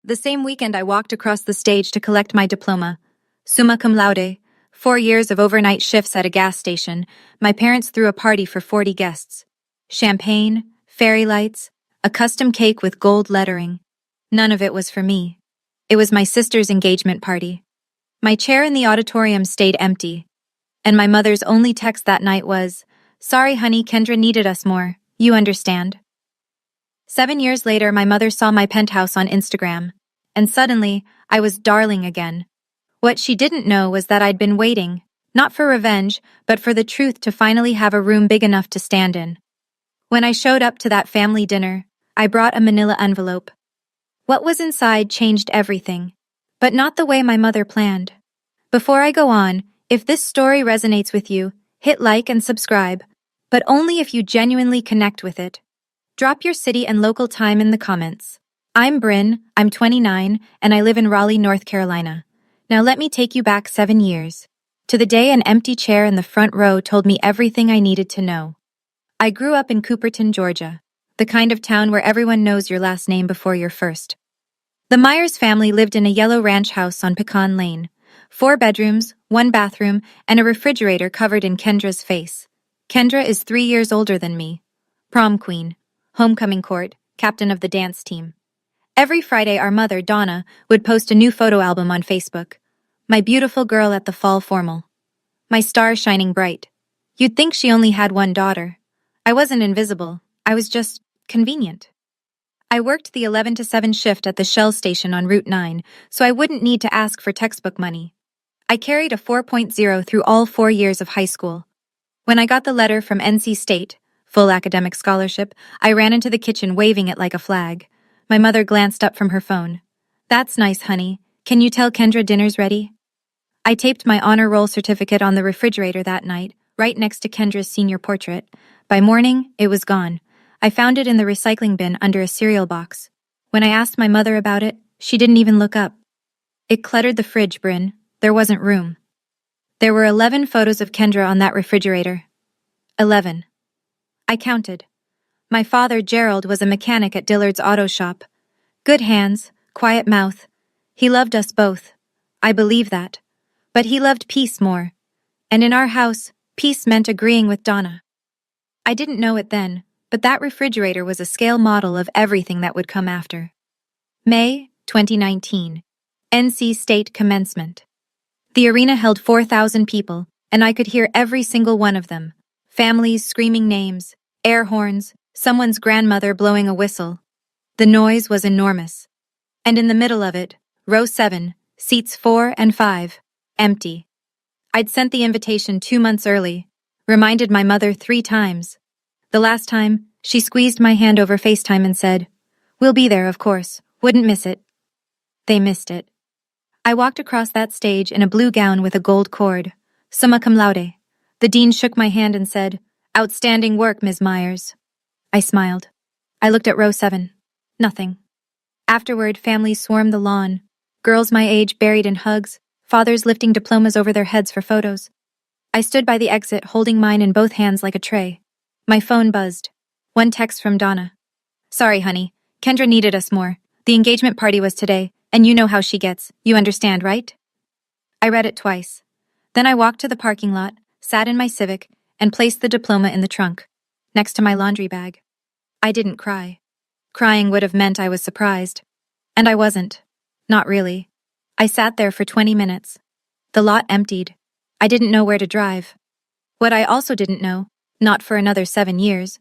The same weekend I walked across the stage to collect my diploma. Summa cum laude, 4 years of overnight shifts at a gas station. My parents threw a party for 40 guests. Champagne, fairy lights, a custom cake with gold lettering. None of it was for me. It was my sister's engagement party. My chair in the auditorium stayed empty. And my mother's only text that night was, "Sorry, honey, Kendra needed us more. You understand." 7 years later, my mother saw my penthouse on Instagram. And suddenly, I was darling again. What she didn't know was that I'd been waiting, not for revenge, but for the truth to finally have a room big enough to stand in. When I showed up to that family dinner, I brought a manila envelope. What was inside changed everything, but not the way my mother planned. Before I go on, if this story resonates with you, hit like and subscribe, but only if you genuinely connect with it. Drop your city and local time in the comments. I'm Bryn, I'm 29, and I live in Raleigh, North Carolina. Now let me take you back 7 years. To the day an empty chair in the front row told me everything I needed to know. I grew up in Cooperton, Georgia, the kind of town where everyone knows your last name before your first. The Myers family lived in a yellow ranch house on Pecan Lane. 4 bedrooms, 1 bathroom, and a refrigerator covered in Kendra's face. Kendra is 3 years older than me. Prom queen, homecoming court, captain of the dance team. Every Friday our mother, Donna, would post a new photo album on Facebook. My beautiful girl at the fall formal. My star shining bright. You'd think she only had one daughter. I wasn't invisible, I was just convenient. I worked the 11 to 7 shift at the Shell station on Route 9, so I wouldn't need to ask for textbook money. I carried a 4.0 through all 4 years of high school. When I got the letter from NC State, full academic scholarship, I ran into the kitchen waving it like a flag. My mother glanced up from her phone. "That's nice, honey. Can you tell Kendra dinner's ready?" I taped my honor roll certificate on the refrigerator that night, right next to Kendra's senior portrait. By morning, it was gone. I found it in the recycling bin under a cereal box. When I asked my mother about it, she didn't even look up. It cluttered the fridge, Bryn. There wasn't room. There were 11 photos of Kendra on that refrigerator. 11. I counted. My father, Gerald, was a mechanic at Dillard's auto shop. Good hands, quiet mouth. He loved us both. I believe that. But he loved peace more. And in our house, peace meant agreeing with Donna. I didn't know it then, but that refrigerator was a scale model of everything that would come after. May 2019. NC State commencement. The arena held 4,000 people, and I could hear every single one of them. Families screaming names, air horns, someone's grandmother blowing a whistle. The noise was enormous. And in the middle of it, row 7, seats 4 and 5, empty. I'd sent the invitation 2 months early, reminded my mother 3 times. The last time, she squeezed my hand over FaceTime and said, "We'll be there, of course. Wouldn't miss it." They missed it. I walked across that stage in a blue gown with a gold cord. Summa cum laude. The dean shook my hand and said, "Outstanding work, Ms. Myers." I smiled. I looked at row 7. Nothing. Afterward, families swarmed the lawn. Girls my age buried in hugs, fathers lifting diplomas over their heads for photos. I stood by the exit, holding mine in both hands like a tray. My phone buzzed. One text from Donna. "Sorry, honey. Kendra needed us more. The engagement party was today, and you know how she gets. You understand, right?" I read it twice. Then I walked to the parking lot, sat in my Civic, and placed the diploma in the trunk, next to my laundry bag. I didn't cry. Crying would have meant I was surprised. And I wasn't. Not really. I sat there for 20 minutes. The lot emptied. I didn't know where to drive. What I also didn't know, not for another 7 years,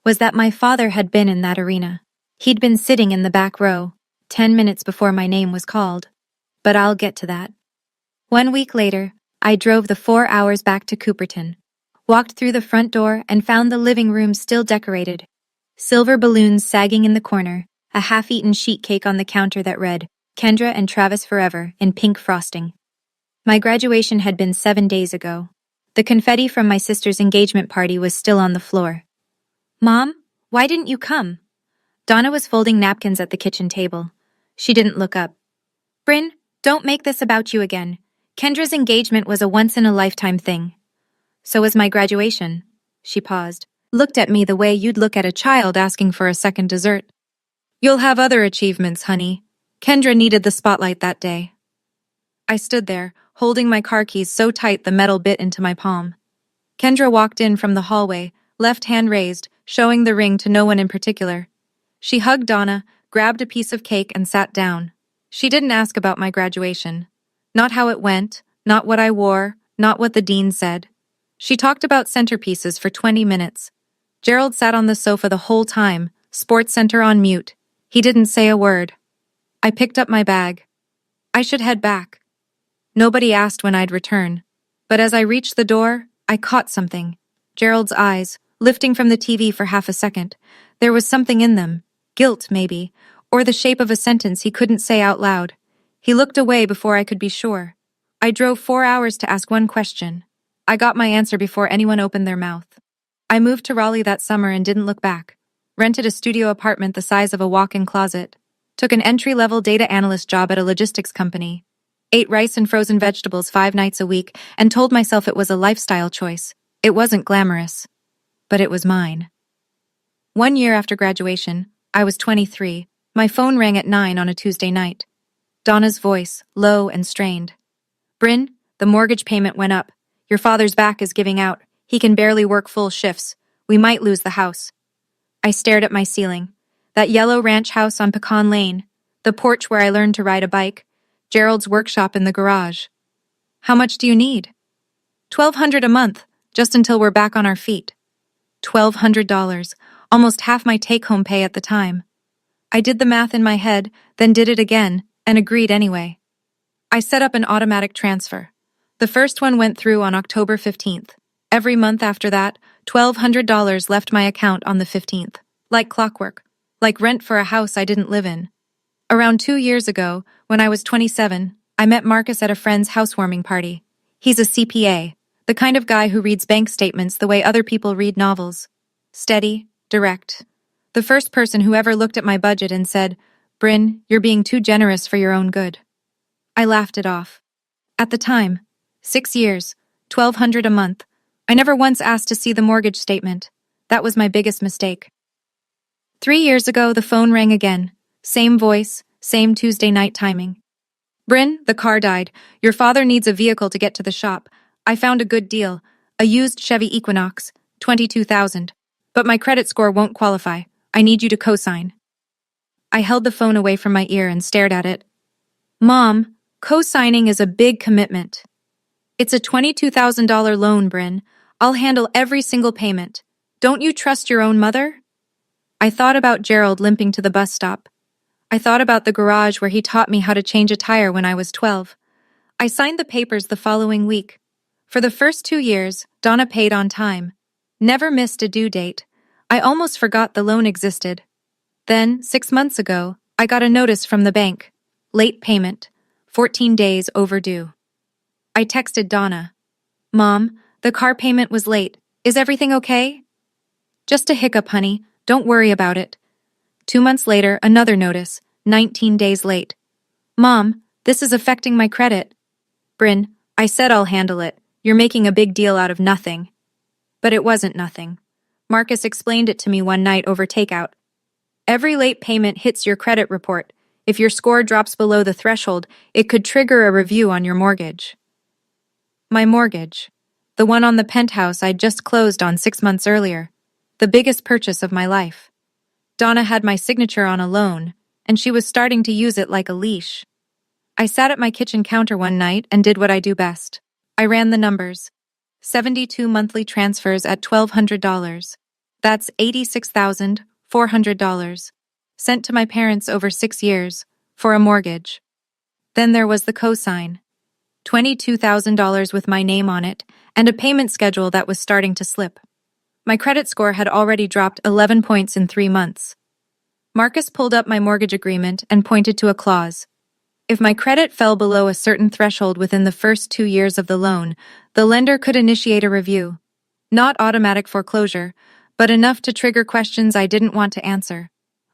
was that my father had been in that arena. He'd been sitting in the back row, 10 minutes before my name was called. But I'll get to that. 1 week later, I drove the 4 hours back to Cooperton, walked through the front door and found the living room still decorated. Silver balloons sagging in the corner, a half-eaten sheet cake on the counter that read, "Kendra and Travis Forever," in pink frosting. My graduation had been 7 days ago. The confetti from my sister's engagement party was still on the floor. "Mom, why didn't you come?" Donna was folding napkins at the kitchen table. She didn't look up. "Bryn, don't make this about you again. Kendra's engagement was a once-in-a-lifetime thing. So was my graduation." She paused, looked at me the way you'd look at a child asking for a second dessert. "You'll have other achievements, honey. Kendra needed the spotlight that day. I stood there, holding my car keys so tight the metal bit into my palm. Kendra walked in from the hallway, left hand raised, showing the ring to no one in particular. She hugged Donna, grabbed a piece of cake, and sat down. She didn't ask about my graduation. Not how it went, not what I wore, not what the dean said. She talked about centerpieces for 20 minutes. Gerald sat on the sofa the whole time, Sports Center on mute. He didn't say a word. I picked up my bag. I should head back. Nobody asked when I'd return. But as I reached the door, I caught something. Gerald's eyes, lifting from the TV for half a second. There was something in them. Guilt, maybe, or the shape of a sentence he couldn't say out loud. He looked away before I could be sure. I drove 4 hours to ask one question. I got my answer before anyone opened their mouth. I moved to Raleigh that summer and didn't look back. Rented a studio apartment the size of a walk-in closet. Took an entry-level data analyst job at a logistics company. Ate rice and frozen vegetables 5 nights a week and told myself it was a lifestyle choice. It wasn't glamorous, but it was mine. 1 year after graduation, I was 23. My phone rang at 9 on a Tuesday night. Donna's voice, low and strained. Bryn, the mortgage payment went up. Your father's back is giving out. He can barely work full shifts. We might lose the house. I stared at my ceiling. That yellow ranch house on Pecan Lane. The porch where I learned to ride a bike. Gerald's workshop in the garage. How much do you need? $1,200 a month, just until we're back on our feet. $1,200, almost half my take-home pay at the time. I did the math in my head, then did it again, and agreed anyway. I set up an automatic transfer. The first one went through on October 15th. Every month after that, $1,200 left my account on the 15th. Like clockwork. Like rent for a house I didn't live in. Around 2 years ago, when I was 27, I met Marcus at a friend's housewarming party. He's a CPA, the kind of guy who reads bank statements the way other people read novels. Steady, direct. The first person who ever looked at my budget and said, "Bryn, you're being too generous for your own good." I laughed it off. At the time, 6 years, $1,200 a month. I never once asked to see the mortgage statement. That was my biggest mistake. 3 years ago, the phone rang again. Same voice, same Tuesday night timing. Bryn, the car died. Your father needs a vehicle to get to the shop. I found a good deal. A used Chevy Equinox, $22,000. But my credit score won't qualify. I need you to co-sign. I held the phone away from my ear and stared at it. Mom, co-signing is a big commitment. It's a $22,000 loan, Bryn. I'll handle every single payment. Don't you trust your own mother? I thought about Gerald limping to the bus stop. I thought about the garage where he taught me how to change a tire when I was 12. I signed the papers the following week. For the first 2 years, Donna paid on time. Never missed a due date. I almost forgot the loan existed. Then, 6 months ago, I got a notice from the bank. Late payment. 14 days overdue. I texted Donna. Mom, the car payment was late. Is everything okay? Just a hiccup, honey. Don't worry about it. 2 months later, another notice. 19 days late. Mom, this is affecting my credit. Bryn, I said I'll handle it. You're making a big deal out of nothing. But it wasn't nothing. Marcus explained it to me one night over takeout. Every late payment hits your credit report. If your score drops below the threshold, it could trigger a review on your mortgage. My mortgage. The one on the penthouse I'd just closed on 6 months earlier. The biggest purchase of my life. Donna had my signature on a loan, and she was starting to use it like a leash. I sat at my kitchen counter one night and did what I do best. I ran the numbers. 72 monthly transfers at $1,200. That's $86,400. Sent to my parents over 6 years, for a mortgage. Then there was the cosign. $22,000 with my name on it, and a payment schedule that was starting to slip. My credit score had already dropped 11 points in 3 months. Marcus pulled up my mortgage agreement and pointed to a clause. If my credit fell below a certain threshold within the first 2 years of the loan, the lender could initiate a review. Not automatic foreclosure, but enough to trigger questions I didn't want to answer.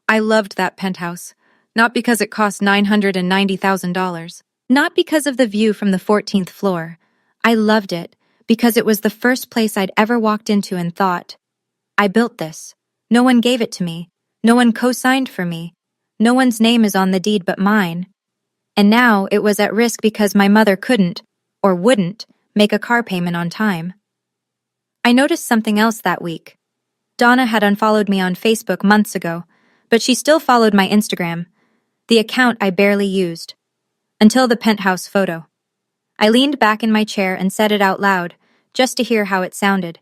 I loved that penthouse, not because it cost $990,000. Not because of the view from the 14th floor. I loved it because it was the first place I'd ever walked into and thought, I built this. No one gave it to me. No one co-signed for me. No one's name is on the deed but mine. And now it was at risk because my mother couldn't, or wouldn't, make a car payment on time. I noticed something else that week. Donna had unfollowed me on Facebook months ago, but she still followed my Instagram, the account I barely used. Until the penthouse photo. I leaned back in my chair and said it out loud, just to hear how it sounded.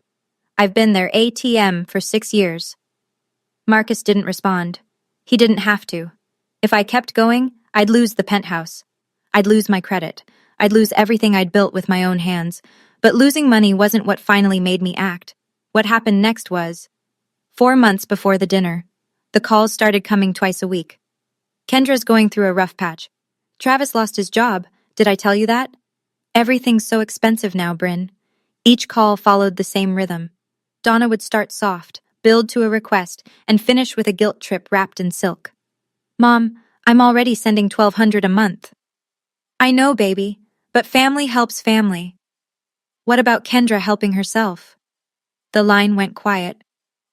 I've been their ATM for 6 years. Marcus didn't respond. He didn't have to. If I kept going, I'd lose the penthouse. I'd lose my credit. I'd lose everything I'd built with my own hands. But losing money wasn't what finally made me act. What happened next was 4 months before the dinner. The calls started coming twice a week. Kendra's going through a rough patch. Travis lost his job. Did I tell you that? Everything's so expensive now, Bryn. Each call followed the same rhythm. Donna would start soft, build to a request, and finish with a guilt trip wrapped in silk. Mom, I'm already sending $1,200 a month. I know, baby, but family helps family. What about Kendra helping herself? The line went quiet.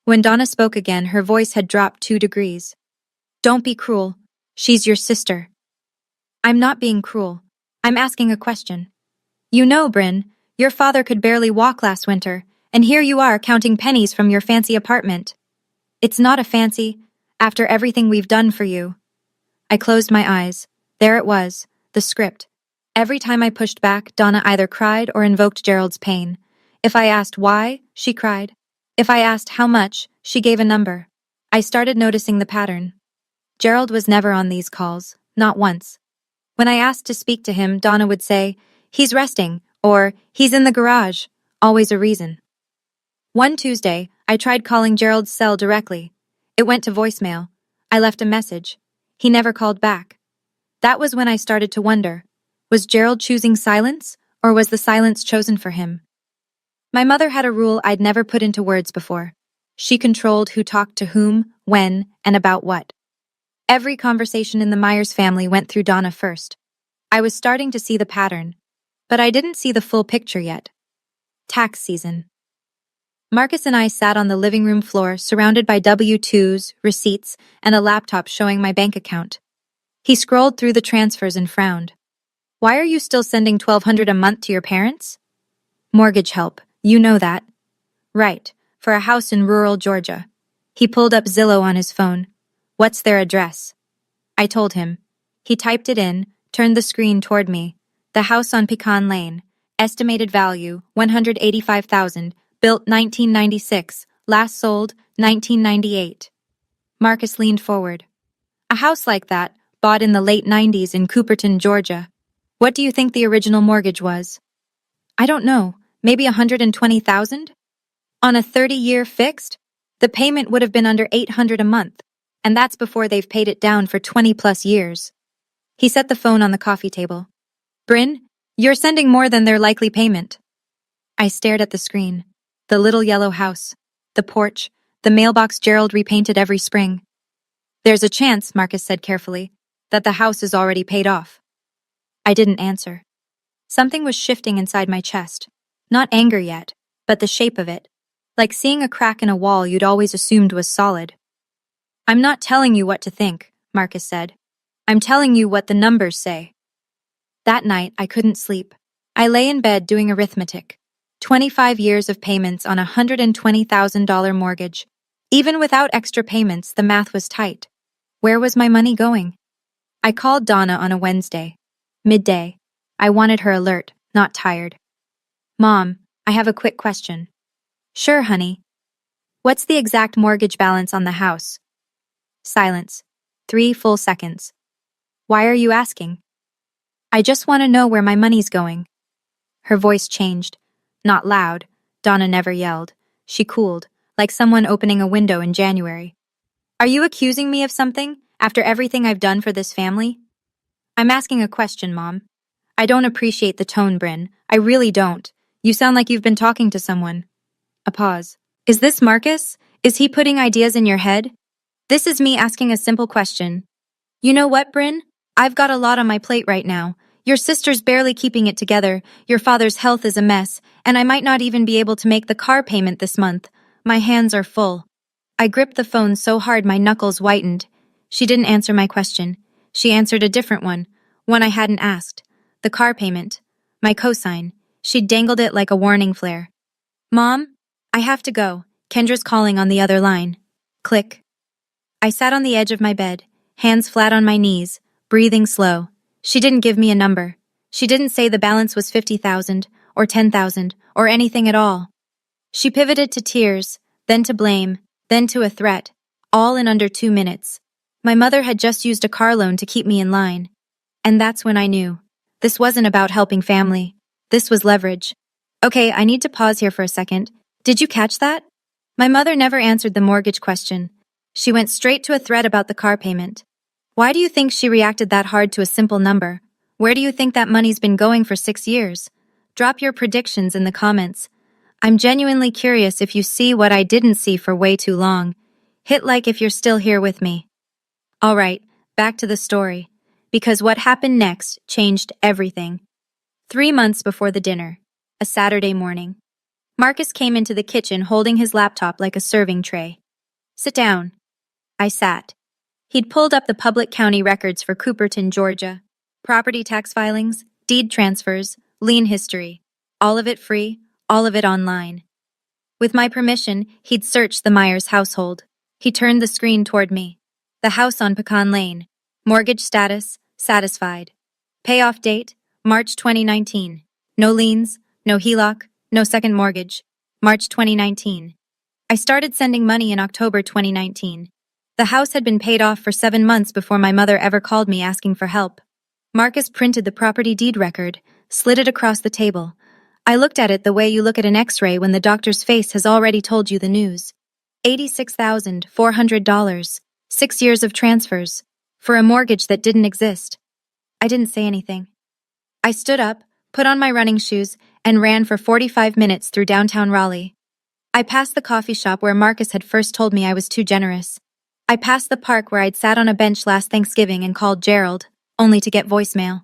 When Donna spoke again, her voice had dropped 2 degrees. Don't be cruel. She's your sister. I'm not being cruel. I'm asking a question. You know, Bryn, your father could barely walk last winter, and here you are counting pennies from your fancy apartment. It's not a fancy, after everything we've done for you. I closed my eyes. There it was, the script. Every time I pushed back, Donna either cried or invoked Gerald's pain. If I asked why, she cried. If I asked how much, she gave a number. I started noticing the pattern. Gerald was never on these calls, not once. When I asked to speak to him, Donna would say, "He's resting," or "He's in the garage," always a reason. One Tuesday, I tried calling Gerald's cell directly. It went to voicemail. I left a message. He never called back. That was when I started to wonder, was Gerald choosing silence, or was the silence chosen for him? My mother had a rule I'd never put into words before. She controlled who talked to whom, when, and about what. Every conversation in the Myers family went through Donna first. I was starting to see the pattern, but I didn't see the full picture yet. Tax season. Marcus and I sat on the living room floor, surrounded by W-2s, receipts, and a laptop showing my bank account. He scrolled through the transfers and frowned. Why are you still sending $1,200 a month to your parents? Mortgage help, you know that. Right, for a house in rural Georgia. He pulled up Zillow on his phone. What's their address? I told him. He typed it in, turned the screen toward me. The house on Pecan Lane. Estimated value, $185,000. Built 1996. Last sold, 1998. Marcus leaned forward. A house like that, bought in the late 90s in Cooperton, Georgia. What do you think the original mortgage was? I don't know. Maybe $120,000? On a 30-year fixed? The payment would have been under $800 a month. And that's before they've paid it down for 20-plus years. He set the phone on the coffee table. Bryn, you're sending more than their likely payment. I stared at the screen. The little yellow house. The porch. The mailbox Gerald repainted every spring. There's a chance, Marcus said carefully, that the house is already paid off. I didn't answer. Something was shifting inside my chest. Not anger yet, but the shape of it. Like seeing a crack in a wall you'd always assumed was solid. I'm not telling you what to think, Marcus said. I'm telling you what the numbers say. That night, I couldn't sleep. I lay in bed doing arithmetic. 25 years of payments on a $120,000 mortgage. Even without extra payments, the math was tight. Where was my money going? I called Donna on a Wednesday. Midday. I wanted her alert, not tired. Mom, I have a quick question. Sure, honey. What's the exact mortgage balance on the house? Silence. 3 full seconds. Why are you asking? I just want to know where my money's going. Her voice changed. Not loud. Donna never yelled. She cooled, like someone opening a window in January. Are you accusing me of something, after everything I've done for this family? I'm asking a question, Mom. I don't appreciate the tone, Bryn. I really don't. You sound like you've been talking to someone. A pause. Is this Marcus? Is he putting ideas in your head? This is me asking a simple question. You know what, Bryn? I've got a lot on my plate right now. Your sister's barely keeping it together, your father's health is a mess, and I might not even be able to make the car payment this month. My hands are full. I gripped the phone so hard my knuckles whitened. She didn't answer my question. She answered a different one I hadn't asked. The car payment. My cosign. She dangled it like a warning flare. Mom? I have to go. Kendra's calling on the other line. Click. I sat on the edge of my bed, hands flat on my knees, breathing slow. She didn't give me a number. She didn't say the balance was 50,000 or 10,000 or anything at all. She pivoted to tears, then to blame, then to a threat, all in under 2 minutes. My mother had just used a car loan to keep me in line. And that's when I knew. This wasn't about helping family. This was leverage. Okay, I need to pause here for a second. Did you catch that? My mother never answered the mortgage question. She went straight to a threat about the car payment. Why do you think she reacted that hard to a simple number? Where do you think that money's been going for 6 years? Drop your predictions in the comments. I'm genuinely curious if you see what I didn't see for way too long. Hit like if you're still here with me. Alright, back to the story. Because what happened next changed everything. 3 months before the dinner, a Saturday morning, Marcus came into the kitchen holding his laptop like a serving tray. Sit down. I sat. He'd pulled up the public county records for Cooperton, Georgia. Property tax filings, deed transfers, lien history. All of it free, all of it online. With my permission, he'd searched the Myers household. He turned the screen toward me. The house on Pecan Lane. Mortgage status, satisfied. Payoff date, March 2019. No liens, no HELOC, no second mortgage. March 2019. I started sending money in October 2019. The house had been paid off for 7 months before my mother ever called me asking for help. Marcus printed the property deed record, slid it across the table. I looked at it the way you look at an x-ray when the doctor's face has already told you the news. $86,400. 6 years of transfers. For a mortgage that didn't exist. I didn't say anything. I stood up, put on my running shoes, and ran for 45 minutes through downtown Raleigh. I passed the coffee shop where Marcus had first told me I was too generous. I passed the park where I'd sat on a bench last Thanksgiving and called Gerald, only to get voicemail.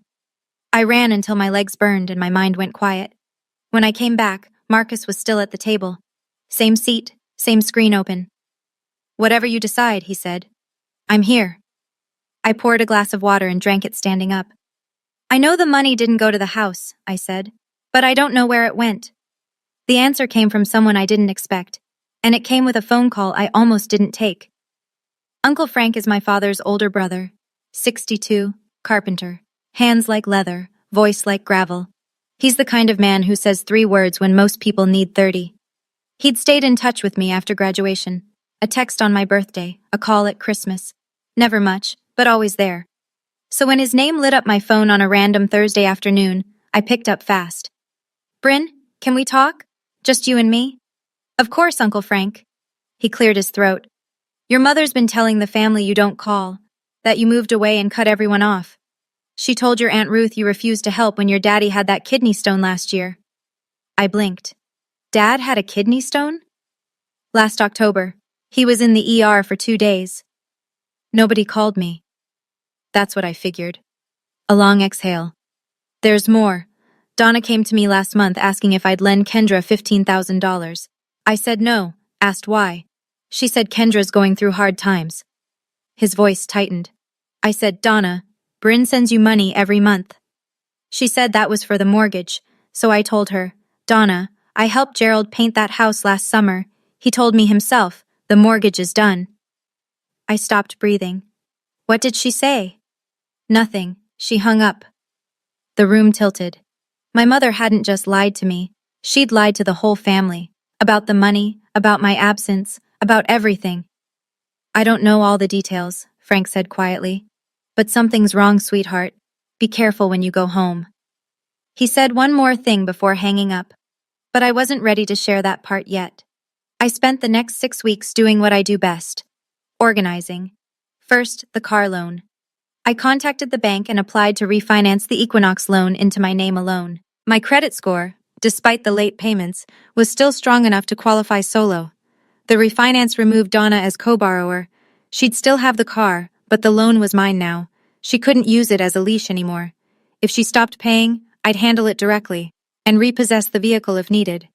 I ran until my legs burned and my mind went quiet. When I came back, Marcus was still at the table. Same seat, same screen open. Whatever you decide, he said. I'm here. I poured a glass of water and drank it standing up. I know the money didn't go to the house, I said, but I don't know where it went. The answer came from someone I didn't expect, and it came with a phone call I almost didn't take. Uncle Frank is my father's older brother, 62, carpenter, hands like leather, voice like gravel. He's the kind of man who says 3 words when most people need 30. He'd stayed in touch with me after graduation, a text on my birthday, a call at Christmas. Never much, but always there. So when his name lit up my phone on a random Thursday afternoon, I picked up fast. Bryn, can we talk? Just you and me? Of course, Uncle Frank. He cleared his throat. Your mother's been telling the family you don't call, that you moved away and cut everyone off. She told your Aunt Ruth you refused to help when your daddy had that kidney stone last year. I blinked. Dad had a kidney stone? Last October. He was in the ER for 2 days. Nobody called me. That's what I figured. A long exhale. There's more. Donna came to me last month asking if I'd lend Kendra $15,000. I said no, asked why. She said Kendra's going through hard times. His voice tightened. I said, Donna, Bryn sends you money every month. She said that was for the mortgage, so I told her, Donna, I helped Gerald paint that house last summer. He told me himself, the mortgage is done. I stopped breathing. What did she say? Nothing. She hung up. The room tilted. My mother hadn't just lied to me. She'd lied to the whole family. About the money, about my absence, about everything. I don't know all the details, Frank said quietly. But something's wrong, sweetheart. Be careful when you go home. He said one more thing before hanging up. But I wasn't ready to share that part yet. I spent the next 6 weeks doing what I do best. Organizing. First, the car loan. I contacted the bank and applied to refinance the Equinox loan into my name alone. My credit score, despite the late payments, was still strong enough to qualify solo. The refinance removed Donna as co-borrower. She'd still have the car, but the loan was mine now. She couldn't use it as a leash anymore. If she stopped paying, I'd handle it directly and repossess the vehicle if needed.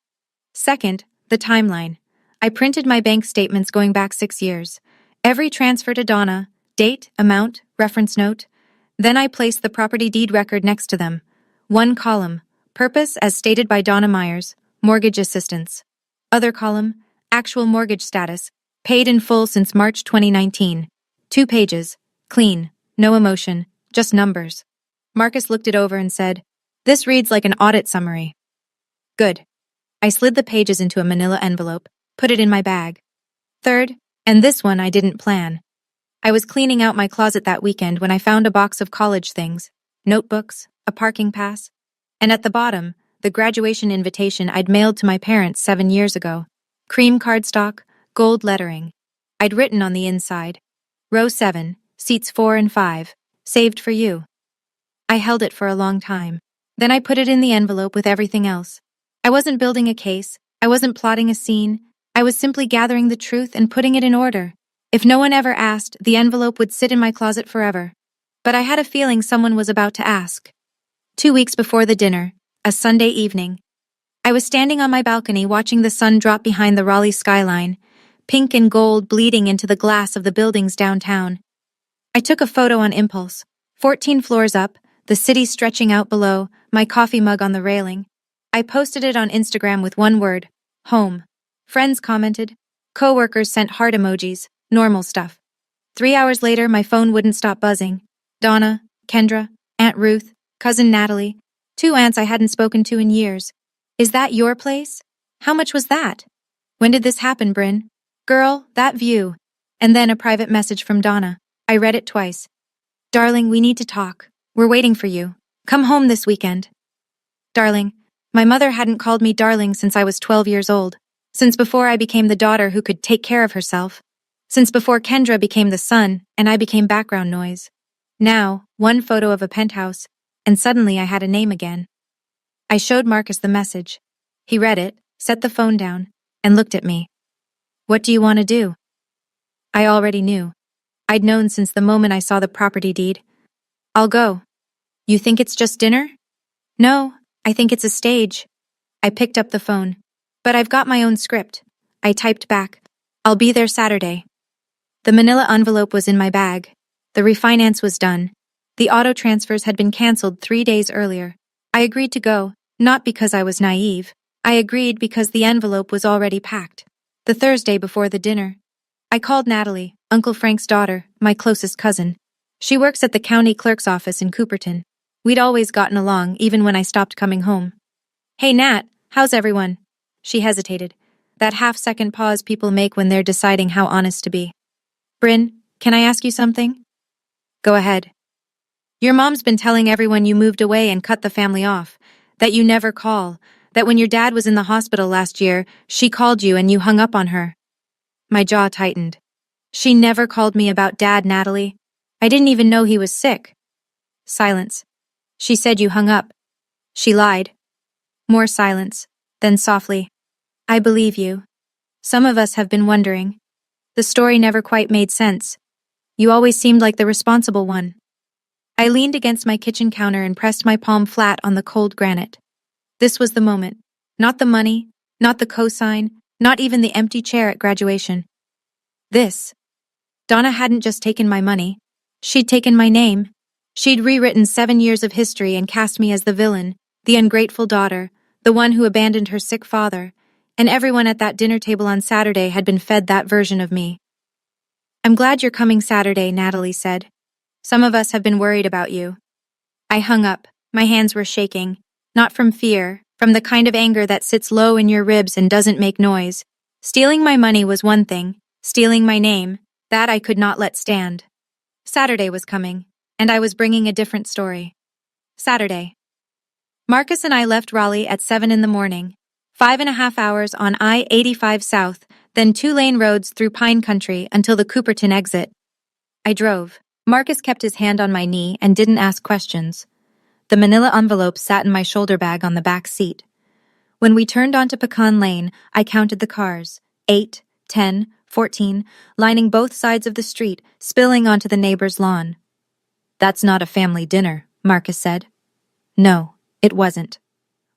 Second, the timeline. I printed my bank statements going back 6 years. Every transfer to Donna, Date, amount, reference note. Then I placed the property deed record next to them. One column, purpose as stated by Donna Myers, mortgage assistance. Other column, actual mortgage status, paid in full since March 2019. 2 pages, clean, no emotion, just numbers. Marcus looked it over and said, "This reads like an audit summary." Good. I slid the pages into a manila envelope, put it in my bag. Third, and this one I didn't plan. I was cleaning out my closet that weekend when I found a box of college things, notebooks, a parking pass, and at the bottom, the graduation invitation I'd mailed to my parents 7 years ago. Cream cardstock, gold lettering. I'd written on the inside, Row 7, seats 4 and 5, saved for you. I held it for a long time. Then I put it in the envelope with everything else. I wasn't building a case. I wasn't plotting a scene. I was simply gathering the truth and putting it in order. If no one ever asked, the envelope would sit in my closet forever. But I had a feeling someone was about to ask. 2 weeks before the dinner, a Sunday evening, I was standing on my balcony watching the sun drop behind the Raleigh skyline, pink and gold bleeding into the glass of the buildings downtown. I took a photo on impulse, 14 floors up, the city stretching out below, my coffee mug on the railing. I posted it on Instagram with one word, home. Friends commented. Co-workers sent heart emojis, normal stuff. 3 hours later, my phone wouldn't stop buzzing. Donna, Kendra, Aunt Ruth, Cousin Natalie, 2 aunts I hadn't spoken to in years. "Is that your place? How much was that? When did this happen, Bryn? Girl, that view." And then a private message from Donna. I read it twice. "Darling, we need to talk. We're waiting for you. Come home this weekend." Darling. My mother hadn't called me darling since I was 12 years old. Since before I became the daughter who could take care of herself. Since before Kendra became the son and I became background noise. Now, one photo of a penthouse, and suddenly I had a name again. I showed Marcus the message. He read it, set the phone down, and looked at me. "What do you want to do?" I already knew. I'd known since the moment I saw the property deed. "I'll go." "You think it's just dinner?" "No, I think it's a stage." I picked up the phone. "But I've got my own script." I typed back, "I'll be there Saturday." The manila envelope was in my bag. The refinance was done. The auto transfers had been canceled 3 days earlier. I agreed to go, not because I was naive. I agreed because the envelope was already packed. The Thursday before the dinner. I called Natalie, Uncle Frank's daughter, my closest cousin. She works at the county clerk's office in Cooperton. We'd always gotten along, even when I stopped coming home. "Hey Nat, how's everyone?" She hesitated. That half-second pause people make when they're deciding how honest to be. "Bryn, can I ask you something?" "Go ahead." "Your mom's been telling everyone you moved away and cut the family off, that you never call, that when your dad was in the hospital last year, she called you and you hung up on her." My jaw tightened. "She never called me about Dad, Natalie. I didn't even know he was sick." Silence. "She said you hung up." "She lied." More silence. Then softly, "I believe you. Some of us have been wondering. The story never quite made sense. You always seemed like the responsible one." I leaned against my kitchen counter and pressed my palm flat on the cold granite. This was the moment. Not the money, not the cosign, not even the empty chair at graduation. This. Donna hadn't just taken my money. She'd taken my name. She'd rewritten 7 years of history and cast me as the villain, the ungrateful daughter, the one who abandoned her sick father, and everyone at that dinner table on Saturday had been fed that version of me. "I'm glad you're coming Saturday," Natalie said. "Some of us have been worried about you." I hung up. My hands were shaking. Not from fear, from the kind of anger that sits low in your ribs and doesn't make noise. Stealing my money was one thing. Stealing my name, that I could not let stand. Saturday was coming, and I was bringing a different story. Saturday. Marcus and I left Raleigh at 7 in the morning. 5.5 hours on I-85 South, then 2-lane roads through pine country until the Cooperton exit. I drove. Marcus kept his hand on my knee and didn't ask questions. The manila envelope sat in my shoulder bag on the back seat. When we turned onto Pecan Lane, I counted the cars. 8, 10, 14, lining both sides of the street, spilling onto the neighbor's lawn. "That's not a family dinner," Marcus said. No, it wasn't.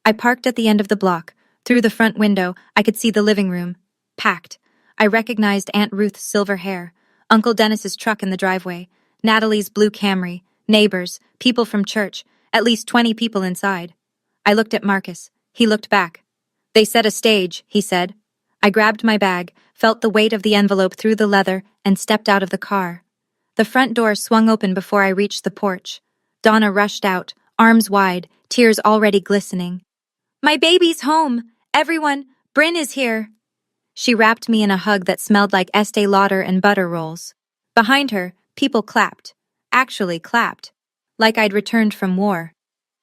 I parked at the end of the block. Through the front window, I could see the living room. Packed. I recognized Aunt Ruth's silver hair, Uncle Dennis's truck in the driveway, Natalie's blue Camry, neighbors, people from church, at least 20 people inside. I looked at Marcus. He looked back. They set a stage, he said. I grabbed my bag, felt the weight of the envelope through the leather, and stepped out of the car. The front door swung open before I reached the porch. Donna rushed out, arms wide, tears already glistening. My baby's home! Everyone, Bryn is here! She wrapped me in a hug that smelled like Estee Lauder and butter rolls. Behind her, people clapped. Actually clapped. Like I'd returned from war.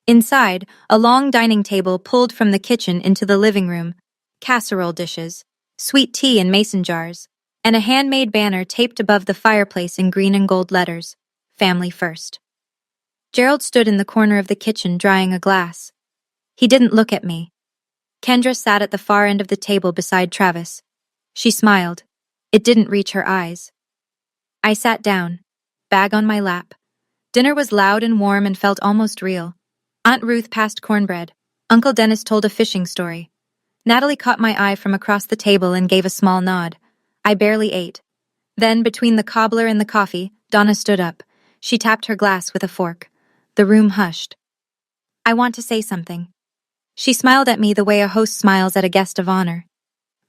Inside, a long dining table pulled from the kitchen into the living room, casserole dishes, sweet tea in mason jars, and a handmade banner taped above the fireplace in green and gold letters, Family First. Gerald stood in the corner of the kitchen drying a glass. He didn't look at me. Kendra sat at the far end of the table beside Travis. She smiled. It didn't reach her eyes. I sat down, bag on my lap. Dinner was loud and warm and felt almost real. Aunt Ruth passed cornbread. Uncle Dennis told a fishing story. Natalie caught my eye from across the table and gave a small nod. I barely ate. Then, between the cobbler and the coffee, Donna stood up. She tapped her glass with a fork. The room hushed. I want to say something. She smiled at me the way a host smiles at a guest of honor.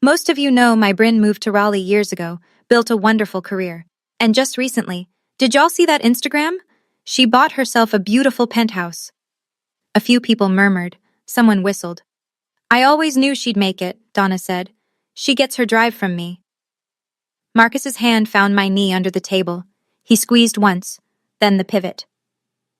Most of you know my Bryn moved to Raleigh years ago, built a wonderful career. And just recently, did y'all see that Instagram? She bought herself a beautiful penthouse. A few people murmured. Someone whistled. I always knew she'd make it, Donna said. She gets her drive from me. Marcus's hand found my knee under the table. He squeezed once, then the pivot.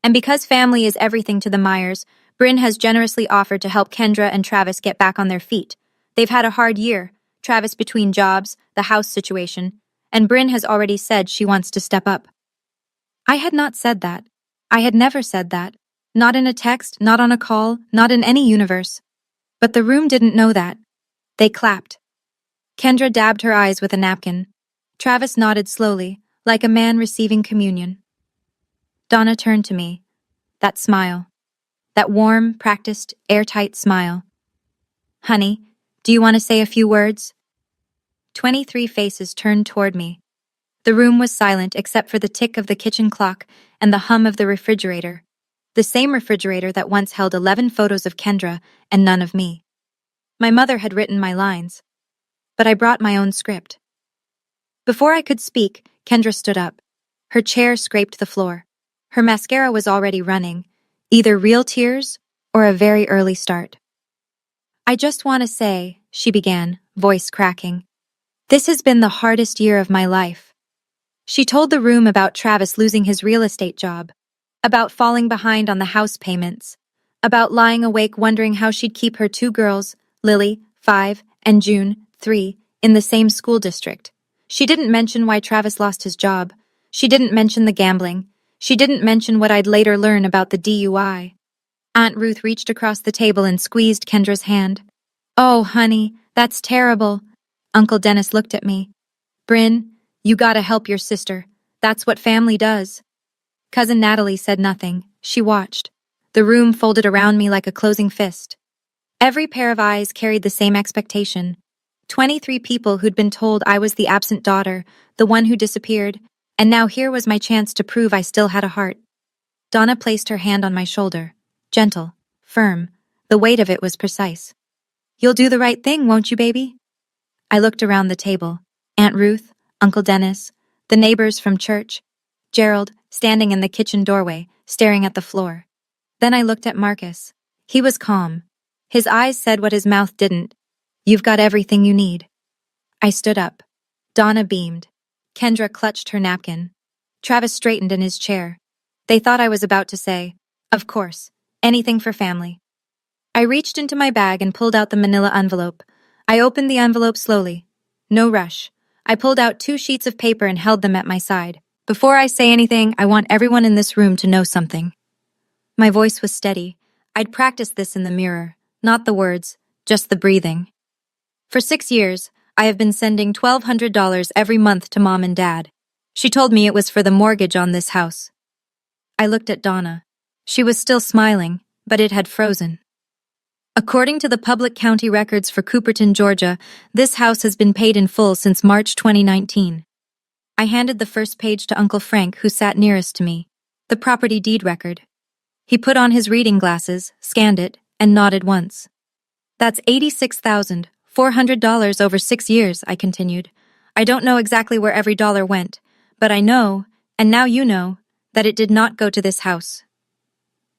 And because family is everything to the Myers, Bryn has generously offered to help Kendra and Travis get back on their feet. They've had a hard year, Travis between jobs, the house situation, and Bryn has already said she wants to step up. I had not said that. I had never said that. Not in a text, not on a call, not in any universe. But the room didn't know that. They clapped. Kendra dabbed her eyes with a napkin. Travis nodded slowly, like a man receiving communion. Donna turned to me. That smile. That warm, practiced, airtight smile. Honey, do you want to say a few words? 23 faces turned toward me. The room was silent except for the tick of the kitchen clock and the hum of the refrigerator. The same refrigerator that once held 11 photos of Kendra and none of me. My mother had written my lines. But I brought my own script. Before I could speak, Kendra stood up. Her chair scraped the floor. Her mascara was already running, either real tears or a very early start. I just want to say, she began, voice cracking. This has been the hardest year of my life. She told the room about Travis losing his real estate job, about falling behind on the house payments, about lying awake wondering how she'd keep her two girls, Lily, 5, and June, 3, in the same school district. She didn't mention why Travis lost his job. She didn't mention the gambling. She didn't mention what I'd later learn about the DUI. Aunt Ruth reached across the table and squeezed Kendra's hand. Oh, honey, that's terrible. Uncle Dennis looked at me. Bryn, you gotta help your sister. That's what family does. Cousin Natalie said nothing. She watched. The room folded around me like a closing fist. Every pair of eyes carried the same expectation. 23 people who'd been told I was the absent daughter, the one who disappeared, and now here was my chance to prove I still had a heart. Donna placed her hand on my shoulder. Gentle, firm, the weight of it was precise. You'll do the right thing, won't you, baby? I looked around the table. Aunt Ruth, Uncle Dennis, the neighbors from church, Gerald, standing in the kitchen doorway, staring at the floor. Then I looked at Marcus. He was calm. His eyes said what his mouth didn't. You've got everything you need. I stood up. Donna beamed. Kendra clutched her napkin. Travis straightened in his chair. They thought I was about to say, of course, anything for family. I reached into my bag and pulled out the manila envelope. I opened the envelope slowly. No rush. I pulled out 2 sheets of paper and held them at my side. Before I say anything, I want everyone in this room to know something. My voice was steady. I'd practiced this in the mirror, not the words, just the breathing. For 6 years, I have been sending $1,200 every month to Mom and Dad. She told me it was for the mortgage on this house. I looked at Donna. She was still smiling, but it had frozen. According to the public county records for Cooperton, Georgia, this house has been paid in full since March 2019. I handed the first page to Uncle Frank, who sat nearest to me. The property deed record. He put on his reading glasses, scanned it, and nodded once. That's $86,400 over 6 years, I continued. I don't know exactly where every dollar went, but I know, and now you know, that it did not go to this house.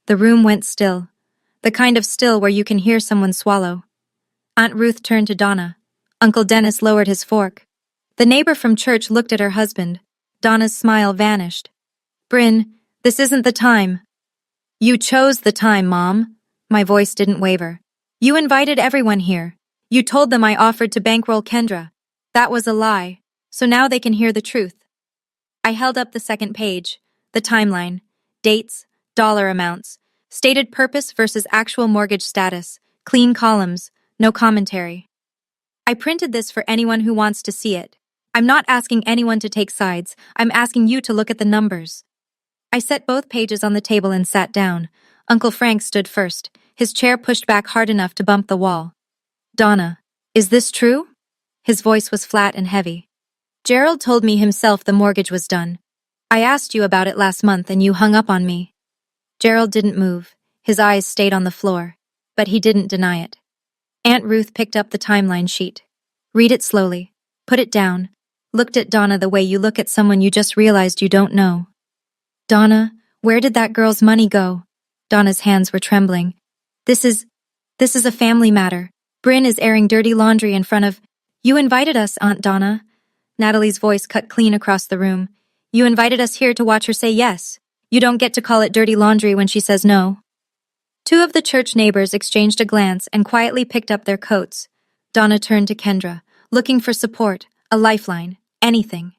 The room went still, the kind of still where you can hear someone swallow. Aunt Ruth turned to Donna. Uncle Dennis lowered his fork. The neighbor from church looked at her husband. Donna's smile vanished. Bryn, this isn't the time. You chose the time, Mom. My voice didn't waver. You invited everyone here. You told them I offered to bankroll Kendra. That was a lie, so now they can hear the truth. I held up the second page, the timeline, dates, dollar amounts, stated purpose versus actual mortgage status, clean columns, no commentary. I printed this for anyone who wants to see it. I'm not asking anyone to take sides. I'm asking you to look at the numbers. I set both pages on the table and sat down. Uncle Frank stood first, his chair pushed back hard enough to bump the wall. Donna, is this true? His voice was flat and heavy. Gerald told me himself the mortgage was done. I asked you about it last month and you hung up on me. Gerald didn't move. His eyes stayed on the floor, but he didn't deny it. Aunt Ruth picked up the timeline sheet. Read it slowly. Put it down. Looked at Donna the way you look at someone you just realized you don't know. Donna, where did that girl's money go? Donna's hands were trembling. This is a family matter. Bryn is airing dirty laundry in front of— You invited us, Aunt Donna. Natalie's voice cut clean across the room. You invited us here to watch her say yes. You don't get to call it dirty laundry when she says no. Two of the church neighbors exchanged a glance and quietly picked up their coats. Donna turned to Kendra, looking for support, a lifeline, anything.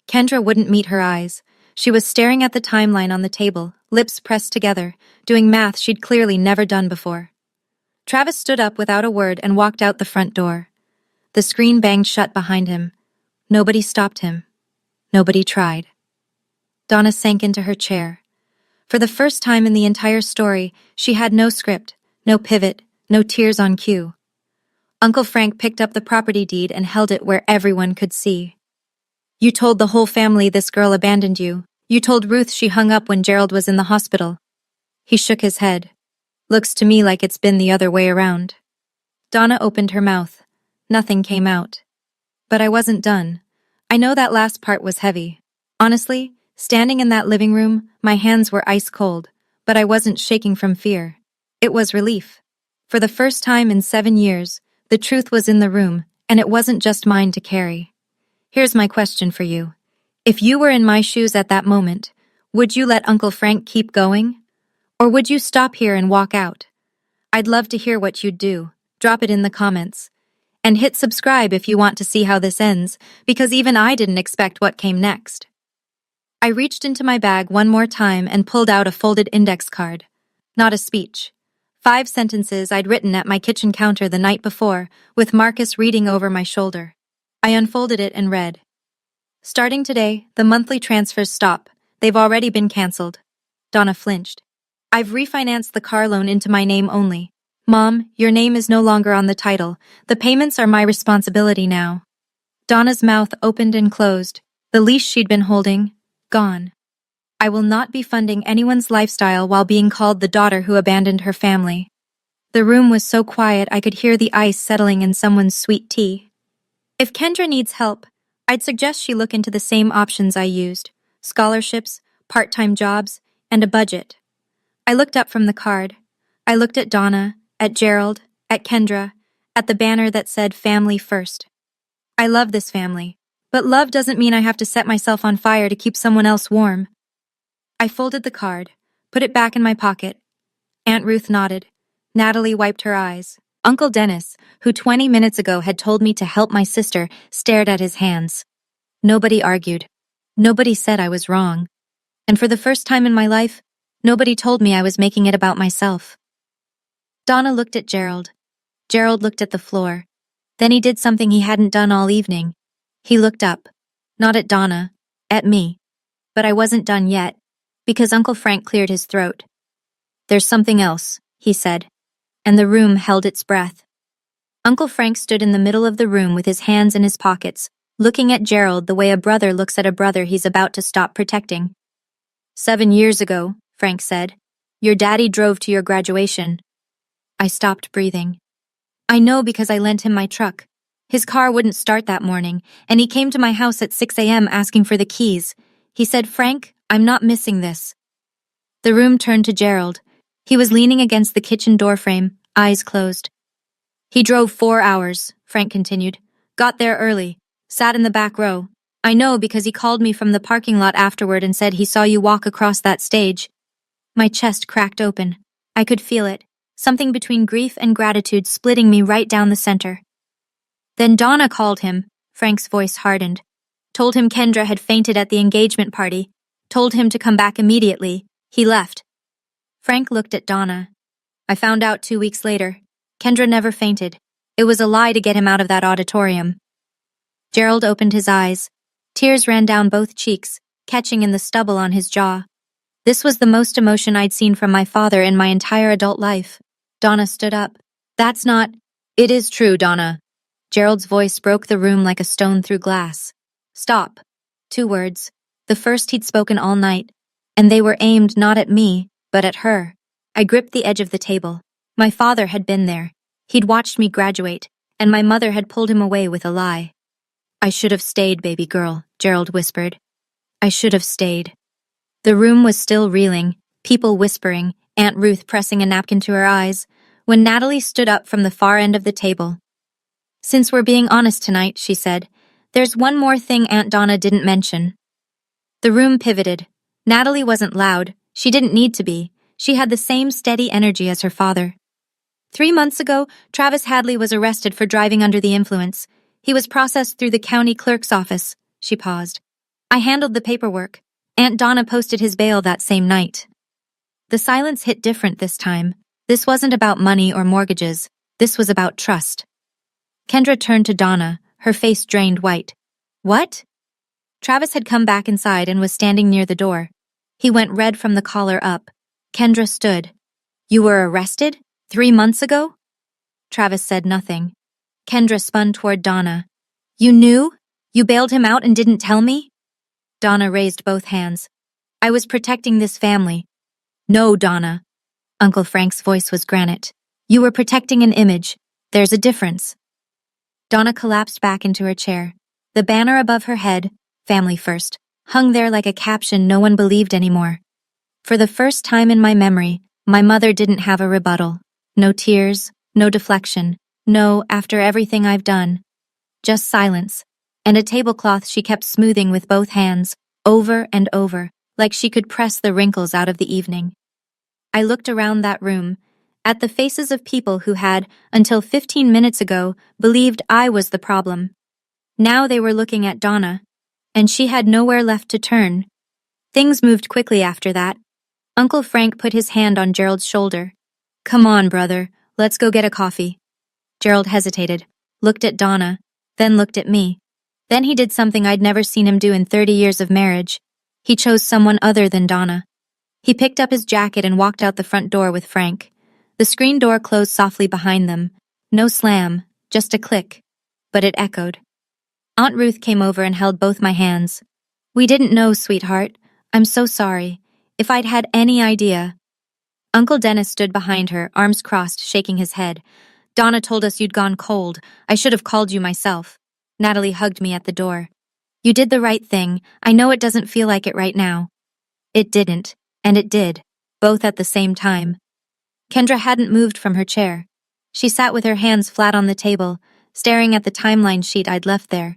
Kendra wouldn't meet her eyes. She was staring at the timeline on the table, lips pressed together, doing math she'd clearly never done before. Travis stood up without a word and walked out the front door. The screen banged shut behind him. Nobody stopped him. Nobody tried. Donna sank into her chair. For the first time in the entire story, she had no script, no pivot, no tears on cue. Uncle Frank picked up the property deed and held it where everyone could see. You told the whole family this girl abandoned you. You told Ruth she hung up when Gerald was in the hospital. He shook his head. Looks to me like it's been the other way around. Donna opened her mouth. Nothing came out. But I wasn't done. I know that last part was heavy. Honestly, standing in that living room, my hands were ice cold, but I wasn't shaking from fear. It was relief. For the first time in 7 years, the truth was in the room, and it wasn't just mine to carry. Here's my question for you. If you were in my shoes at that moment, would you let Uncle Frank keep going? Or would you stop here and walk out? I'd love to hear what you'd do. Drop it in the comments. And hit subscribe if you want to see how this ends, because even I didn't expect what came next. I reached into my bag one more time and pulled out a folded index card. Not a speech. 5 sentences I'd written at my kitchen counter the night before, with Marcus reading over my shoulder. I unfolded it and read. Starting today, the monthly transfers stop. They've already been canceled. Donna flinched. I've refinanced the car loan into my name only. Mom, your name is no longer on the title. The payments are my responsibility now. Donna's mouth opened and closed. The leash she'd been holding, gone. I will not be funding anyone's lifestyle while being called the daughter who abandoned her family. The room was so quiet I could hear the ice settling in someone's sweet tea. If Kendra needs help, I'd suggest she look into the same options I used: scholarships, part-time jobs, and a budget. I looked up from the card. I looked at Donna, at Gerald, at Kendra, at the banner that said Family First. I love this family, but love doesn't mean I have to set myself on fire to keep someone else warm. I folded the card, put it back in my pocket. Aunt Ruth nodded. Natalie wiped her eyes. Uncle Dennis, who 20 minutes ago had told me to help my sister, stared at his hands. Nobody argued. Nobody said I was wrong. And for the first time in my life, nobody told me I was making it about myself. Donna looked at Gerald. Gerald looked at the floor. Then he did something he hadn't done all evening. He looked up. Not at Donna, at me. But I wasn't done yet, because Uncle Frank cleared his throat. There's something else, he said. And the room held its breath. Uncle Frank stood in the middle of the room with his hands in his pockets, looking at Gerald the way a brother looks at a brother he's about to stop protecting. 7 years ago, Frank said, your daddy drove to your graduation. I stopped breathing. I know because I lent him my truck. His car wouldn't start that morning, and he came to my house at 6 a.m. asking for the keys. He said, Frank, I'm not missing this. The room turned to Gerald. He was leaning against the kitchen doorframe, eyes closed. He drove 4 hours, Frank continued. Got there early. Sat in the back row. I know because he called me from the parking lot afterward and said he saw you walk across that stage. My chest cracked open. I could feel it. Something between grief and gratitude splitting me right down the center. Then Donna called him. Frank's voice hardened. Told him Kendra had fainted at the engagement party. Told him to come back immediately. He left. Frank looked at Donna. I found out 2 weeks later. Kendra never fainted. It was a lie to get him out of that auditorium. Gerald opened his eyes. Tears ran down both cheeks, catching in the stubble on his jaw. This was the most emotion I'd seen from my father in my entire adult life. Donna stood up. That's not... It is true, Donna. Gerald's voice broke the room like a stone through glass. Stop. 2 words. The first he'd spoken all night. And they were aimed not at me, but at her. I gripped the edge of the table. My father had been there. He'd watched me graduate, and my mother had pulled him away with a lie. I should have stayed, baby girl, Gerald whispered. I should have stayed. The room was still reeling, people whispering, Aunt Ruth pressing a napkin to her eyes, when Natalie stood up from the far end of the table. Since we're being honest tonight, she said, there's one more thing Aunt Donna didn't mention. The room pivoted. Natalie wasn't loud. She didn't need to be. She had the same steady energy as her father. 3 months ago, Travis Hadley was arrested for driving under the influence. He was processed through the county clerk's office. She paused. I handled the paperwork. Aunt Donna posted his bail that same night. The silence hit different this time. This wasn't about money or mortgages. This was about trust. Kendra turned to Donna, her face drained white. What? Travis had come back inside and was standing near the door. He went red from the collar up. Kendra stood. You were arrested? 3 months ago? Travis said nothing. Kendra spun toward Donna. You knew? You bailed him out and didn't tell me? Donna raised both hands. I was protecting this family. No, Donna. Uncle Frank's voice was granite. You were protecting an image. There's a difference. Donna collapsed back into her chair. The banner above her head, Family First, hung there like a caption no one believed anymore. For the first time in my memory, my mother didn't have a rebuttal. No tears, no deflection, no after everything I've done. Just silence, and a tablecloth she kept smoothing with both hands, over and over, like she could press the wrinkles out of the evening. I looked around that room, at the faces of people who had, until 15 minutes ago, believed I was the problem. Now they were looking at Donna, and she had nowhere left to turn. Things moved quickly after that. Uncle Frank put his hand on Gerald's shoulder. Come on, brother, let's go get a coffee. Gerald hesitated, looked at Donna, then looked at me. Then he did something I'd never seen him do in 30 years of marriage. He chose someone other than Donna. He picked up his jacket and walked out the front door with Frank. The screen door closed softly behind them. No slam, just a click. But it echoed. Aunt Ruth came over and held both my hands. We didn't know, sweetheart. I'm so sorry. If I'd had any idea. Uncle Dennis stood behind her, arms crossed, shaking his head. Donna told us you'd gone cold. I should have called you myself. Natalie hugged me at the door. You did the right thing. I know it doesn't feel like it right now. It didn't, and it did, both at the same time. Kendra hadn't moved from her chair. She sat with her hands flat on the table, staring at the timeline sheet I'd left there.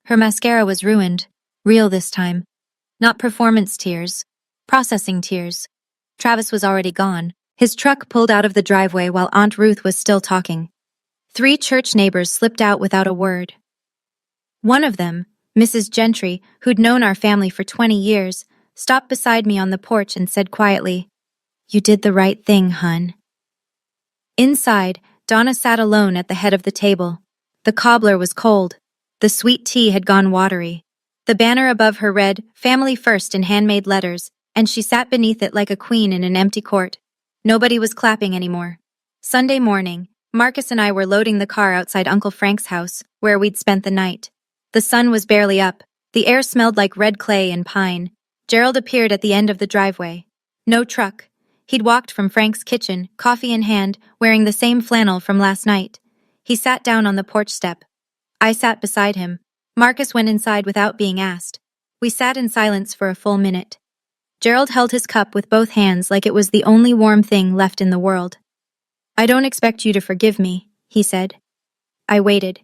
Her mascara was ruined, real this time. Not performance tears, processing tears. Travis was already gone. His truck pulled out of the driveway while Aunt Ruth was still talking. 3 church neighbors slipped out without a word. One of them, Mrs. Gentry, who'd known our family for 20 years, stopped beside me on the porch and said quietly, You did the right thing, hun. Inside, Donna sat alone at the head of the table. The cobbler was cold. The sweet tea had gone watery. The banner above her read, Family First in handmade letters, and she sat beneath it like a queen in an empty court. Nobody was clapping anymore. Sunday morning, Marcus and I were loading the car outside Uncle Frank's house, where we'd spent the night. The sun was barely up. The air smelled like red clay and pine. Gerald appeared at the end of the driveway. No truck. He'd walked from Frank's kitchen, coffee in hand, wearing the same flannel from last night. He sat down on the porch step. I sat beside him. Marcus went inside without being asked. We sat in silence for a full minute. Gerald held his cup with both hands like it was the only warm thing left in the world. "I don't expect you to forgive me," he said. I waited.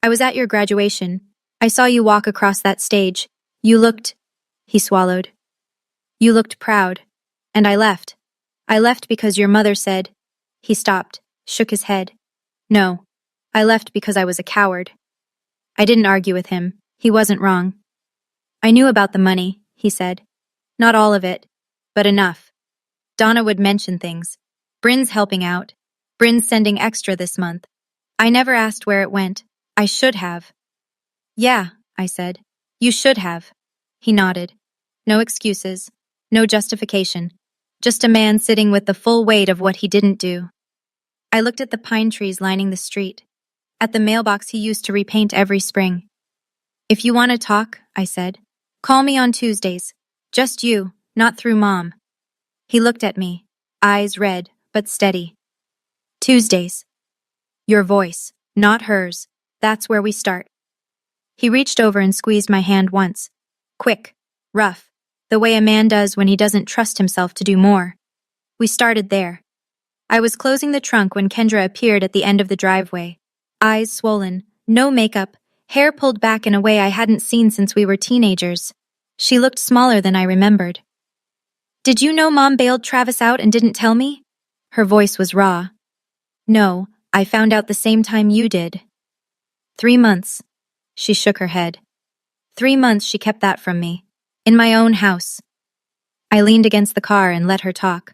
"I was at your graduation. I saw you walk across that stage. You looked—" He swallowed. "You looked proud. And I left. I left because your mother said—" He stopped, shook his head. "No. I left because I was a coward." I didn't argue with him. He wasn't wrong. "I knew about the money," he said. "Not all of it, but enough. Donna would mention things. Bryn's helping out. Bryn's sending extra this month. I never asked where it went. I should have." "Yeah," I said. "You should have." He nodded. No excuses. No justification. Just a man sitting with the full weight of what he didn't do. I looked at the pine trees lining the street. At the mailbox he used to repaint every spring. "If you want to talk," I said, "call me on Tuesdays. Just you, not through Mom." He looked at me, eyes red, but steady. "Tuesdays. Your voice, not hers. That's where we start." He reached over and squeezed my hand once. Quick, rough, the way a man does when he doesn't trust himself to do more. We started there. I was closing the trunk when Kendra appeared at the end of the driveway. Eyes swollen, no makeup, hair pulled back in a way I hadn't seen since we were teenagers. She looked smaller than I remembered. "Did you know Mom bailed Travis out and didn't tell me?" Her voice was raw. "No, I found out the same time you did." 3 months. She shook her head. 3 months she kept that from me. In my own house. I leaned against the car and let her talk.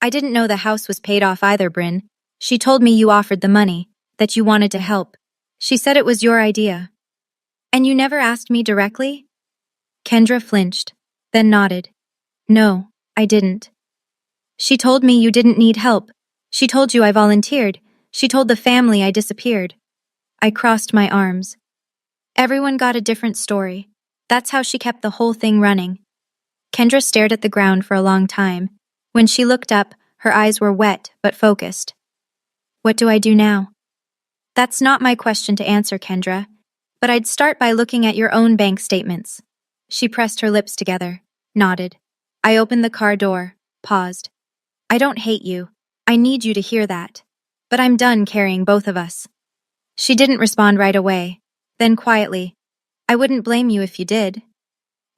"I didn't know the house was paid off either, Bryn. She told me you offered the money, that you wanted to help. She said it was your idea." "And you never asked me directly?" Kendra flinched, then nodded. "No, I didn't." "She told me you didn't need help. She told you I volunteered. She told the family I disappeared." I crossed my arms. Everyone got a different story. That's how she kept the whole thing running. Kendra stared at the ground for a long time. When she looked up, her eyes were wet but focused. "What do I do now?" "That's not my question to answer, Kendra. But I'd start by looking at your own bank statements." She pressed her lips together, nodded. I opened the car door, paused. "I don't hate you. I need you to hear that. But I'm done carrying both of us." She didn't respond right away. Then quietly, "I wouldn't blame you if you did."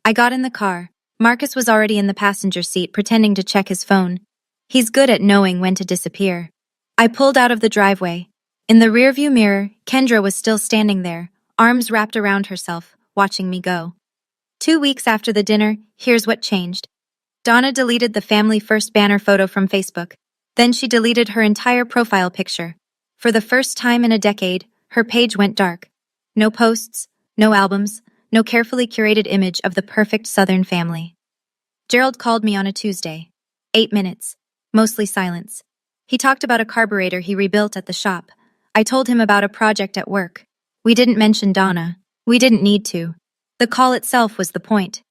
I got in the car. Marcus was already in the passenger seat pretending to check his phone. He's good at knowing when to disappear. I pulled out of the driveway. In the rearview mirror, Kendra was still standing there, arms wrapped around herself, watching me go. 2 weeks after the dinner, here's what changed. Donna deleted the Family First banner photo from Facebook. Then she deleted her entire profile picture. For the first time in a decade, her page went dark. No posts, no albums, no carefully curated image of the perfect Southern family. Gerald called me on a Tuesday. 8 minutes. Mostly silence. He talked about a carburetor he rebuilt at the shop. I told him about a project at work. We didn't mention Donna. We didn't need to. The call itself was the point.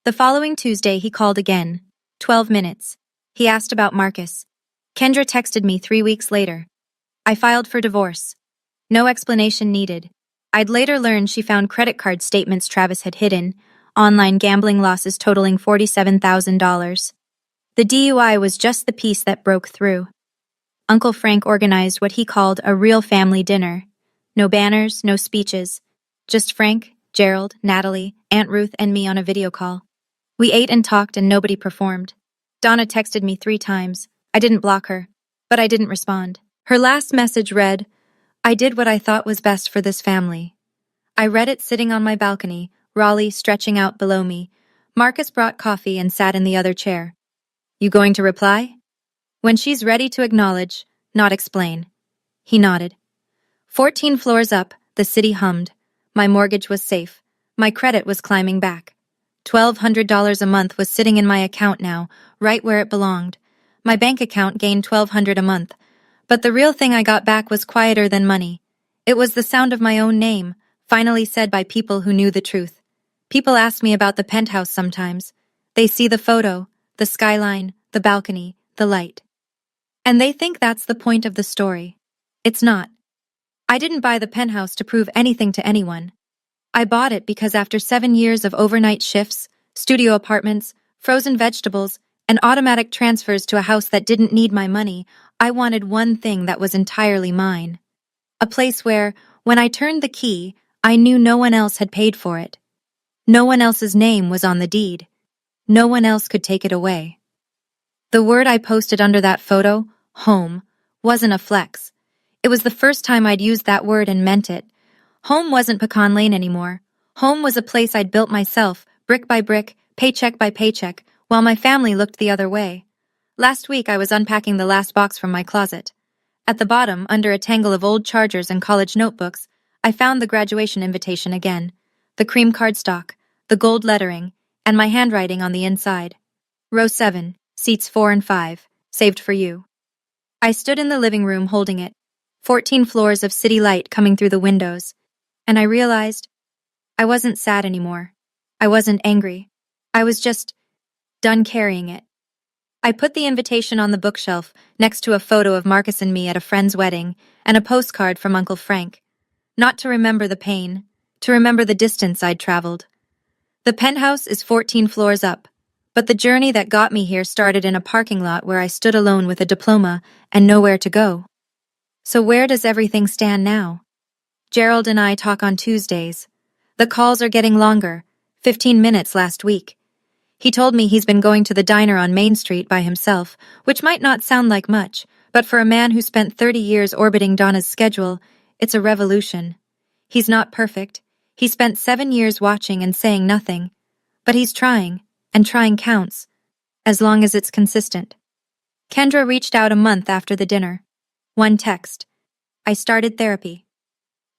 The following Tuesday he called again. 12 minutes. He asked about Marcus. Kendra texted me 3 weeks later. I filed for divorce. No explanation needed. I'd later learned she found credit card statements Travis had hidden, online gambling losses totaling $47,000. The DUI was just the piece that broke through. Uncle Frank organized what he called a real family dinner. No banners, no speeches. Just Frank, Gerald, Natalie, Aunt Ruth, and me on a video call. We ate and talked and nobody performed. Donna texted me 3 times. I didn't block her, but I didn't respond. Her last message read, "I did what I thought was best for this family." I read it sitting on my balcony, Raleigh stretching out below me. Marcus brought coffee and sat in the other chair. "You going to reply?" "When she's ready to acknowledge, not explain." He nodded. 14 floors up, the city hummed. My mortgage was safe. My credit was climbing back. $1,200 a month was sitting in my account now, right where it belonged. My bank account gained $1,200 a month. But the real thing I got back was quieter than money. It was the sound of my own name, Finally said by people who knew the truth. People ask me about the penthouse sometimes. They see the photo, the skyline, the balcony, the light. And they think that's the point of the story. It's not. I didn't buy the penthouse to prove anything to anyone. I bought it because after 7 years of overnight shifts, studio apartments, frozen vegetables, and automatic transfers to a house that didn't need my money, I wanted one thing that was entirely mine. A place where, when I turned the key, I knew no one else had paid for it. No one else's name was on the deed. No one else could take it away. The word I posted under that photo, home, wasn't a flex. It was the first time I'd used that word and meant it. Home wasn't Pecan Lane anymore. Home was a place I'd built myself, brick by brick, paycheck by paycheck, while my family looked the other way. Last week I was unpacking the last box from my closet. At the bottom, under a tangle of old chargers and college notebooks, I found the graduation invitation again. The cream cardstock, the gold lettering, and my handwriting on the inside. Row 7, seats 4 and 5, saved for you. I stood in the living room holding it, 14 floors of city light coming through the windows, and I realized I wasn't sad anymore. I wasn't angry. I was just done carrying it. I put the invitation on the bookshelf next to a photo of Marcus and me at a friend's wedding and a postcard from Uncle Frank. Not to remember the pain, to remember the distance I'd traveled. The penthouse is 14 floors up, but the journey that got me here started in a parking lot where I stood alone with a diploma and nowhere to go. So where does everything stand now? Gerald and I talk on Tuesdays. The calls are getting longer, 15 minutes last week. He told me he's been going to the diner on Main Street by himself, which might not sound like much, but for a man who spent 30 years orbiting Donna's schedule, it's a revolution. He's not perfect. He spent 7 years watching and saying nothing. But he's trying, and trying counts, as long as it's consistent. Kendra reached out a month after the dinner. One text. I started therapy.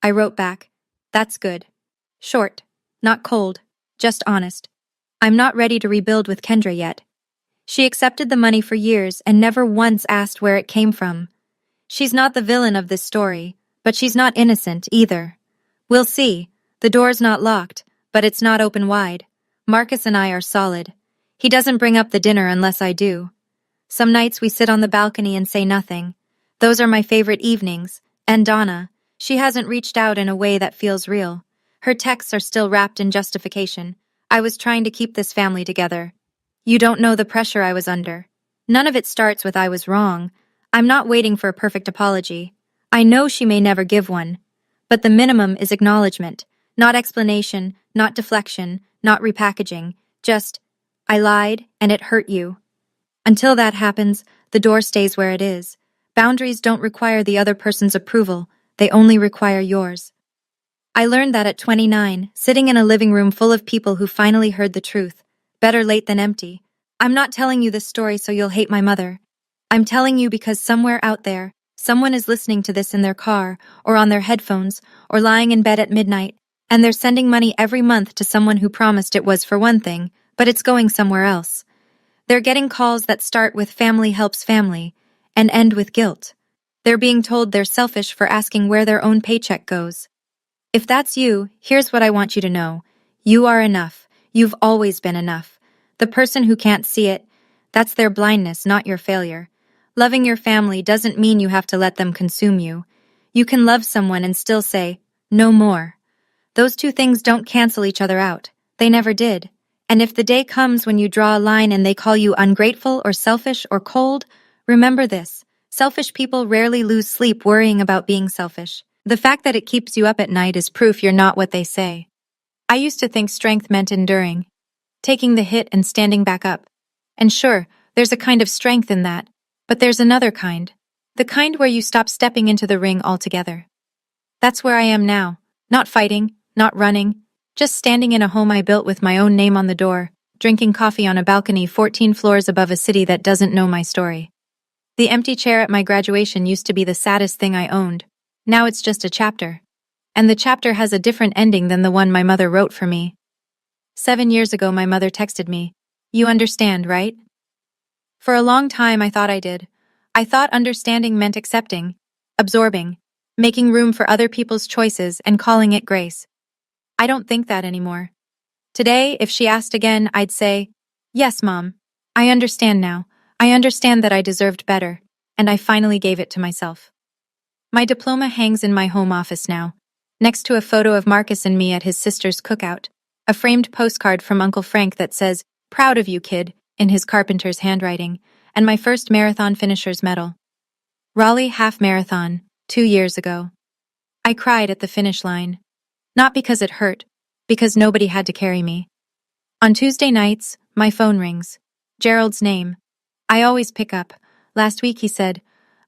I wrote back, that's good. Short, not cold, just honest. I'm not ready to rebuild with Kendra yet. She accepted the money for years and never once asked where it came from. She's not the villain of this story, but she's not innocent either. We'll see. The door's not locked, but it's not open wide. Marcus and I are solid. He doesn't bring up the dinner unless I do. Some nights we sit on the balcony and say nothing. Those are my favorite evenings. And Donna, she hasn't reached out in a way that feels real. Her texts are still wrapped in justification. I was trying to keep this family together. You don't know the pressure I was under. None of it starts with I was wrong. I'm not waiting for a perfect apology. I know she may never give one. But the minimum is acknowledgement, not explanation, not deflection, not repackaging. Just, I lied and it hurt you. Until that happens, the door stays where it is. Boundaries don't require the other person's approval. They only require yours. I learned that at 29, sitting in a living room full of people who finally heard the truth. Better late than empty. I'm not telling you this story so you'll hate my mother. I'm telling you because somewhere out there, someone is listening to this in their car, or on their headphones, or lying in bed at midnight, and they're sending money every month to someone who promised it was for one thing, but it's going somewhere else. They're getting calls that start with family helps family, and end with guilt. They're being told they're selfish for asking where their own paycheck goes. If that's you, here's what I want you to know. You are enough. You've always been enough. The person who can't see it, that's their blindness, not your failure. Loving your family doesn't mean you have to let them consume you. You can love someone and still say, no more. Those two things don't cancel each other out. They never did. And if the day comes when you draw a line and they call you ungrateful or selfish or cold, remember this. Selfish people rarely lose sleep worrying about being selfish. The fact that it keeps you up at night is proof you're not what they say. I used to think strength meant enduring, taking the hit and standing back up. And sure, there's a kind of strength in that, but there's another kind. The kind where you stop stepping into the ring altogether. That's where I am now. Not fighting, not running, just standing in a home I built with my own name on the door, drinking coffee on a balcony 14 floors above a city that doesn't know my story. The empty chair at my graduation used to be the saddest thing I owned. Now it's just a chapter. And the chapter has a different ending than the one my mother wrote for me. 7 years ago my mother texted me, "You understand, right?" For a long time I thought I did. I thought understanding meant accepting, absorbing, making room for other people's choices and calling it grace. I don't think that anymore. Today, if she asked again, I'd say, "Yes, Mom. I understand now. I understand that I deserved better, and I finally gave it to myself." My diploma hangs in my home office now, next to a photo of Marcus and me at his sister's cookout, a framed postcard from Uncle Frank that says, "Proud of you, kid," in his carpenter's handwriting, and my first marathon finisher's medal. Raleigh Half Marathon, 2 years ago. I cried at the finish line. Not because it hurt, because nobody had to carry me. On Tuesday nights, my phone rings. Gerald's name. I always pick up. Last week he said,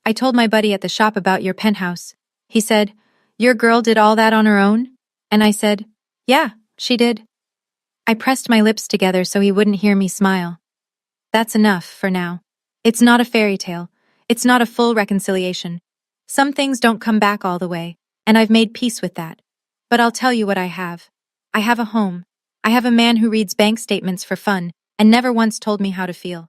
"I told my buddy at the shop about your penthouse." He said, "Your girl did all that on her own?" And I said, "Yeah, she did." I pressed my lips together so he wouldn't hear me smile. That's enough for now. It's not a fairy tale. It's not a full reconciliation. Some things don't come back all the way, and I've made peace with that. But I'll tell you what I have. I have a home. I have a man who reads bank statements for fun and never once told me how to feel.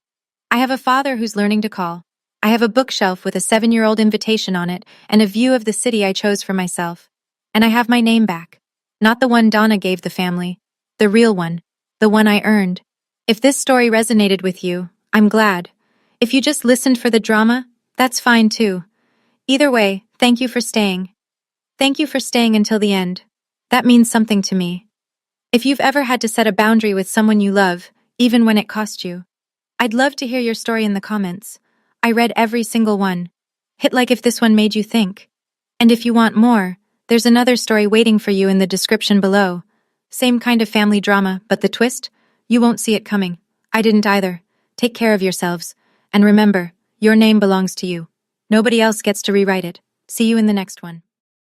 I have a father who's learning to call. I have a bookshelf with a 7-year-old invitation on it and a view of the city I chose for myself. And I have my name back. Not the one Donna gave the family. The real one. The one I earned. If this story resonated with you, I'm glad. If you just listened for the drama, that's fine too. Either way, thank you for staying. Thank you for staying until the end. That means something to me. If you've ever had to set a boundary with someone you love, even when it cost you, I'd love to hear your story in the comments. I read every single one. Hit like if this one made you think. And if you want more, there's another story waiting for you in the description below. Same kind of family drama, but the twist? You won't see it coming. I didn't either. Take care of yourselves. And remember, your name belongs to you. Nobody else gets to rewrite it. See you in the next one.